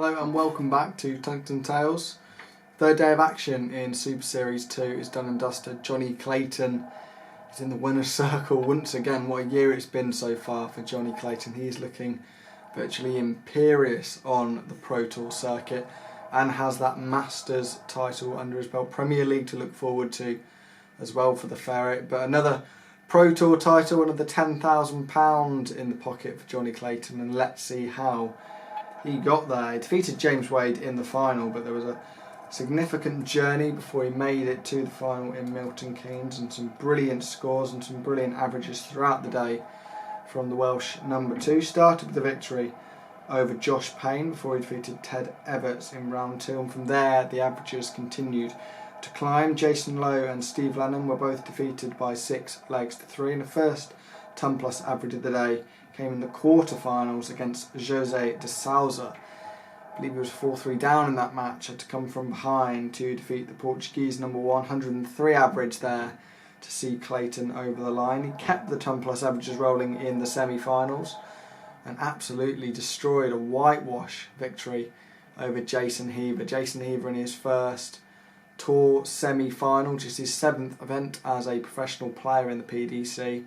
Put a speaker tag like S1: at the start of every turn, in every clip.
S1: Hello and welcome back to Tungsten Tales. Third day of action in Super Series 2 is done and dusted. Jonny Clayton is in the winner's circle once again. What a year it's been so far for Jonny Clayton. He is looking virtually imperious on the Pro Tour circuit and has that Masters title under his belt. Premier League to look forward to as well for the Ferret. But another Pro Tour title, another £10,000 in the pocket for Jonny Clayton, and let's see how he got there. He defeated James Wade in the final, but there was a significant journey before he made it to the final in Milton Keynes, and some brilliant scores and some brilliant averages throughout the day from the Welsh number 2. Started with the victory over Josh Payne before he defeated Ted Everts in round 2, and from there the averages continued to climb. Jason Lowe and Steve Lennon were both defeated by 6 legs to 3, and the first ton plus average of the day came in the quarterfinals against Jose de Souza. I believe he was 4-3 down in that match, had to come from behind to defeat the Portuguese number 1, 103 average there to see Clayton over the line. He kept the ton plus averages rolling in the semi-finals and absolutely destroyed a whitewash victory over Jason Heaver. Jason Heaver in his first tour semi-final, just his 7th event as a professional player in the PDC.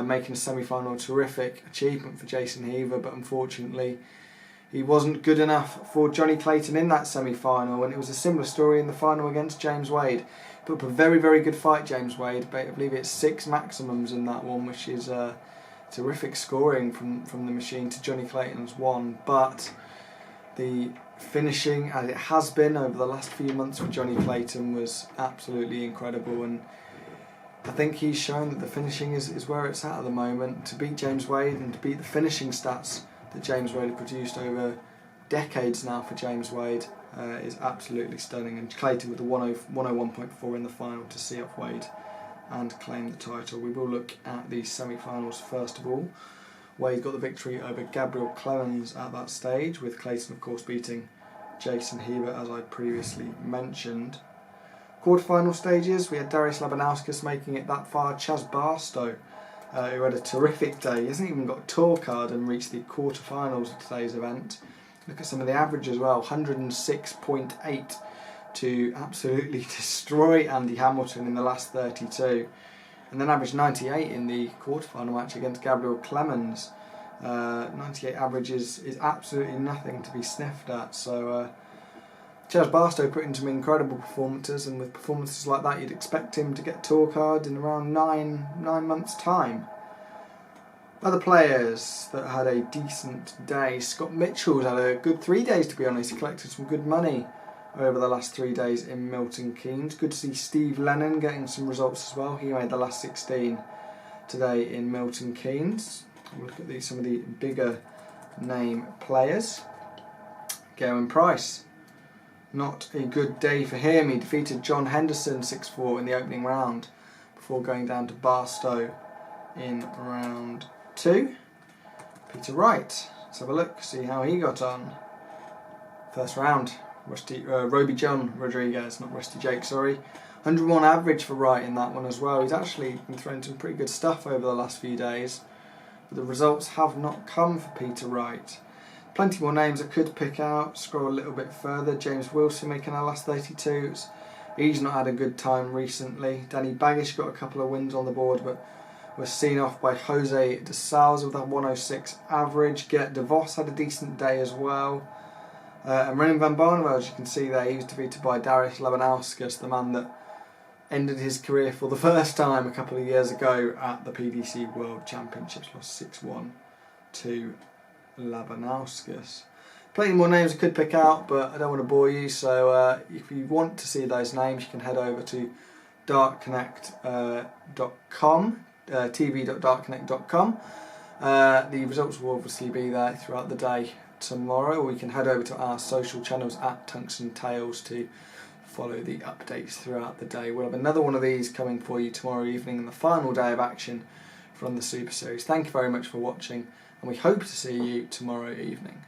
S1: Making a semi-final a terrific achievement for Jason Heaver, but unfortunately he wasn't good enough for Jonny Clayton in that semi-final, and it was a similar story in the final against James Wade. Put up a very, very good fight, James Wade, but I believe it's 6 maximums in that one, which is terrific scoring from the machine to Jonny Clayton's 1, but the finishing, as it has been over the last few months with Jonny Clayton, was absolutely incredible, and I think he's shown that the finishing is where it's at the moment. To beat James Wade and to beat the finishing stats that James Wade had produced over decades now for James Wade is absolutely stunning. And Clayton with the 101.4 in the final to see off Wade and claim the title. We will look at the semi-finals first of all. Wade got the victory over Gabriel Clemens at that stage, with Clayton of course beating Jason Heaver as I previously mentioned. Quarter-final stages, we had Darius Labanauskas making it that far. Chaz Barstow, who had a terrific day, he hasn't even got a tour card and reached the quarter-finals of today's event. Look at some of the average as well, 106.8 to absolutely destroy Andy Hamilton in the last 32. And then averaged 98 in the quarter-final match against Gabriel Clemens. 98 average is absolutely nothing to be sniffed at, so Chaz Barstow put in some incredible performances, and with performances like that you'd expect him to get a tour card in around 9 months' time. Other players that had a decent day, Scott Mitchell's had a good 3 days to be honest. He collected some good money over the last 3 days in Milton Keynes. Good to see Steve Lennon getting some results as well. He made the last 16 today in Milton Keynes. We'll look at some of the bigger name players. Gavin Price, not a good day for him. He defeated John Henderson 6-4 in the opening round before going down to Barstow in round 2. Peter Wright, let's have a look, see how he got on. First round, Roby John Rodriguez, not Rusty Jake, sorry. 101 average for Wright in that one as well. He's actually been throwing some pretty good stuff over the last few days, but the results have not come for Peter Wright. Plenty more names I could pick out. Scroll a little bit further. James Wilson making our last 32s. He's not had a good time recently. Danny Baggish got a couple of wins on the board, but was seen off by Jose de Souza with a 106 average. Gert de Vos had a decent day as well. And Renan van Barneveld, as you can see there, he was defeated by Darius Labanauskas, the man that ended his career for the first time a couple of years ago at the PDC World Championships. Lost 6-1 to Labanauskas. Plenty more names I could pick out, but I don't want to bore you, so if you want to see those names you can head over to dartconnect.com, tv.dartconnect.com. The results will obviously be there throughout the day tomorrow, or you can head over to our social channels at Tungsten Tales to follow the updates throughout the day. We'll have another one of these coming for you tomorrow evening in the final day of action from the Super Series. Thank you very much for watching, and we hope to see you tomorrow evening.